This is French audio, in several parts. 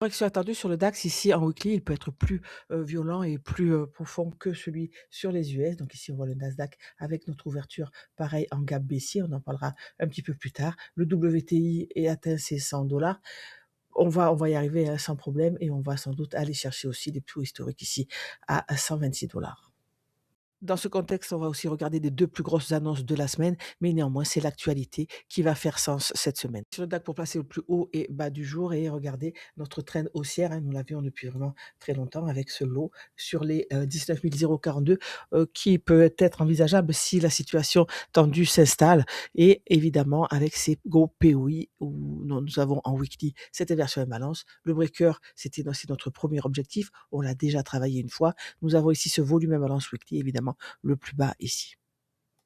Correction attendue sur le DAX ici en weekly, il peut être plus, violent et plus, profond que celui sur les US. Donc ici, on voit le Nasdaq avec notre ouverture, pareil en gap baissier, on en parlera un petit peu plus tard. Le WTI est atteint ses 100 $. On va y arriver, sans problème et on va sans doute aller chercher aussi des plus hauts historiques ici à 126 $. Dans ce contexte, on va aussi regarder les 2 plus grosses annonces de la semaine, mais néanmoins, c'est l'actualité qui va faire sens cette semaine. Sur le DAX pour placer le plus haut et bas du jour et regarder notre trend haussière, hein, nous l'avions depuis vraiment très longtemps avec ce lot sur les 19 042 qui peut être envisageable si la situation tendue s'installe et évidemment avec ces gros POI où nous avons en weekly cette inversion imbalance. Le breaker, c'est notre premier objectif, on l'a déjà travaillé une fois. Nous avons ici ce volume imbalance weekly, évidemment le plus bas ici.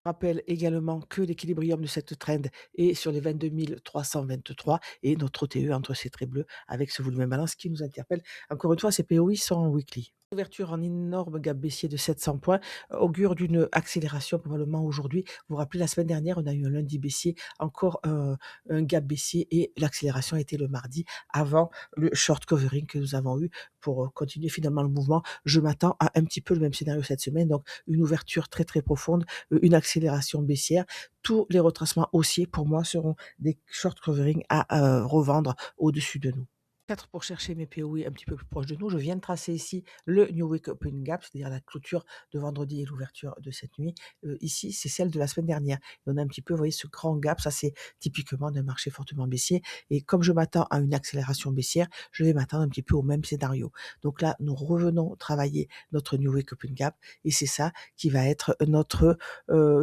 Je rappelle également que l'équilibrium de cette trend est sur les 22 323 et notre OTE entre ces traits bleus avec ce volume imbalance qui nous interpelle. Encore une fois, ces POI sont en weekly. Ouverture en énorme gap baissier de 700 points augure d'une accélération probablement aujourd'hui. Vous vous rappelez, la semaine dernière, on a eu un lundi baissier, encore un gap baissier et l'accélération était le mardi avant le short covering que nous avons eu pour continuer finalement le mouvement. Je m'attends à un petit peu le même scénario cette semaine, donc une ouverture très très profonde, une accélération baissière. Tous les retracements haussiers pour moi seront des short covering à revendre au-dessus de nous. 4 pour chercher mes POI un petit peu plus proches de nous. Je viens de tracer ici le New Week Open Gap, c'est-à-dire la clôture de vendredi et l'ouverture de cette nuit. Ici, c'est celle de la semaine dernière. Et on a un petit peu, vous voyez, ce grand gap, ça c'est typiquement d'un marché fortement baissier. Et comme je m'attends à une accélération baissière, je vais m'attendre un petit peu au même scénario. Donc là, nous revenons travailler notre New Week Open Gap et c'est ça qui va être notre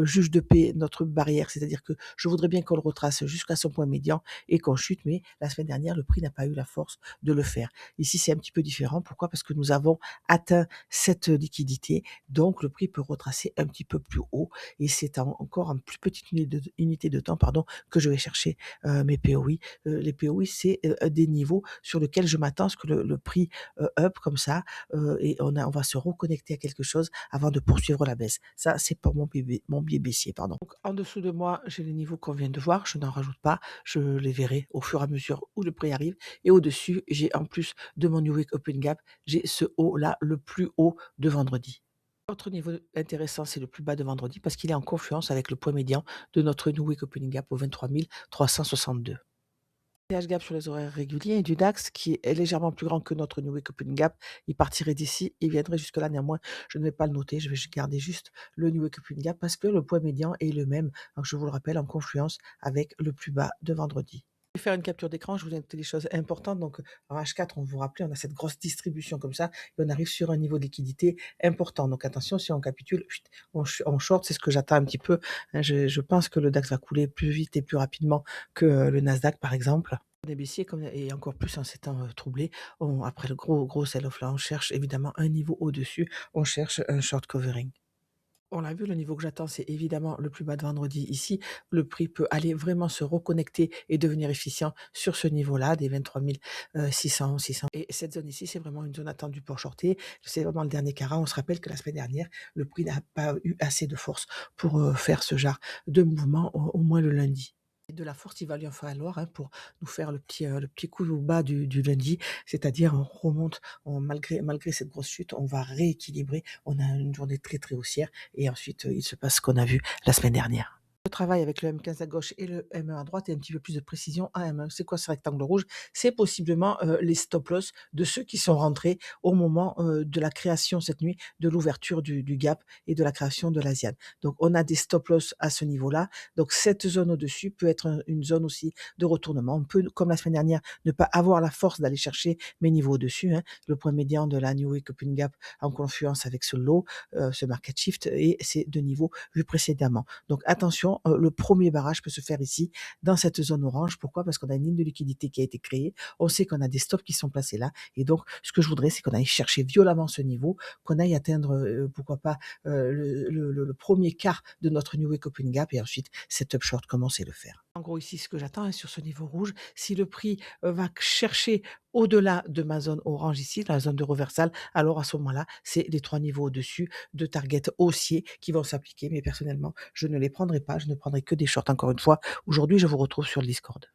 juge de paix, notre barrière. C'est-à-dire que je voudrais bien qu'on le retrace jusqu'à son point médian et qu'on chute, mais la semaine dernière, le prix n'a pas eu la force de le faire. Ici, c'est un petit peu différent. Pourquoi? Parce que nous avons atteint cette liquidité, donc le prix peut retracer un petit peu plus haut et c'est encore en plus petite unité de temps pardon, que je vais chercher mes POI. Les POI, c'est des niveaux sur lesquels je m'attends à ce que le prix up comme ça et on va se reconnecter à quelque chose avant de poursuivre la baisse. Ça, c'est pour mon biais baissier. Pardon. Donc, en dessous de moi, j'ai les niveaux qu'on vient de voir. Je n'en rajoute pas. Je les verrai au fur et à mesure où le prix arrive. Et au-dessus, j'ai en plus de mon New Week Open Gap, j'ai ce haut-là, le plus haut de vendredi. Autre niveau intéressant, c'est le plus bas de vendredi parce qu'il est en confluence avec le point médian de notre New Week Opening Gap au 23 362. PH gap sur les horaires réguliers du DAX qui est légèrement plus grand que notre New Week Opening Gap. Il partirait d'ici, il viendrait jusque-là. Néanmoins, je ne vais pas le noter. Je vais garder juste le New Week Opening Gap parce que le point médian est le même. Donc, je vous le rappelle, en confluence avec le plus bas de vendredi. Je vais faire une capture d'écran, je vous ai noté des choses importantes. Donc, en H4, on vous rappelle, on a cette grosse distribution comme ça et on arrive sur un niveau de liquidité important. Donc, attention, si on capitule, on short, c'est ce que j'attends un petit peu. Hein. Je pense que le DAX va couler plus vite et plus rapidement que le Nasdaq, par exemple. On est baissier et encore plus en ces temps troublés. Après le gros sell-off là, on cherche évidemment un niveau au-dessus, on cherche un short covering. On l'a vu, le niveau que j'attends, c'est évidemment le plus bas de vendredi ici. Le prix peut aller vraiment se reconnecter et devenir efficient sur ce niveau-là, des 23 600. Et cette zone ici, c'est vraiment une zone attendue pour shorter. C'est vraiment le dernier carat. On se rappelle que la semaine dernière, le prix n'a pas eu assez de force pour faire ce genre de mouvement, au moins le lundi. De la force, il va lui en falloir pour nous faire le petit coup au bas du lundi, c'est-à-dire on remonte, malgré cette grosse chute, on va rééquilibrer, on a une journée très très haussière et ensuite il se passe ce qu'on a vu la semaine dernière. Je travaille avec le M15 à gauche et le M1 à droite et un petit peu plus de précision à M1. C'est quoi ce rectangle rouge? C'est possiblement les stop loss de ceux qui sont rentrés au moment de la création cette nuit de l'ouverture du gap et de la création de l'Asian. Donc on a des stop loss à ce niveau-là. Donc cette zone au-dessus peut être une zone aussi de retournement. On peut, comme la semaine dernière, ne pas avoir la force d'aller chercher mes niveaux au-dessus. Hein. Le point médian de la New Week Open Gap en confluence avec ce low, ce market shift et ces deux niveaux vus précédemment. Donc attention, le premier barrage peut se faire ici, dans cette zone orange. Pourquoi? Parce qu'on a une ligne de liquidité qui a été créée. On sait qu'on a des stops qui sont placés là. Et donc, ce que je voudrais, c'est qu'on aille chercher violemment ce niveau, qu'on aille atteindre, pourquoi pas, le premier quart de notre New Week Open Gap et ensuite, cette up short, comment c'est le faire. En gros, ici, ce que j'attends sur ce niveau rouge, si le prix va chercher au-delà de ma zone orange ici, la zone de reversal, alors à ce moment-là, c'est les 3 niveaux au-dessus de target haussier qui vont s'appliquer. Mais personnellement, je ne les prendrai pas, je ne prendrai que des shorts encore une fois. Aujourd'hui, je vous retrouve sur le Discord.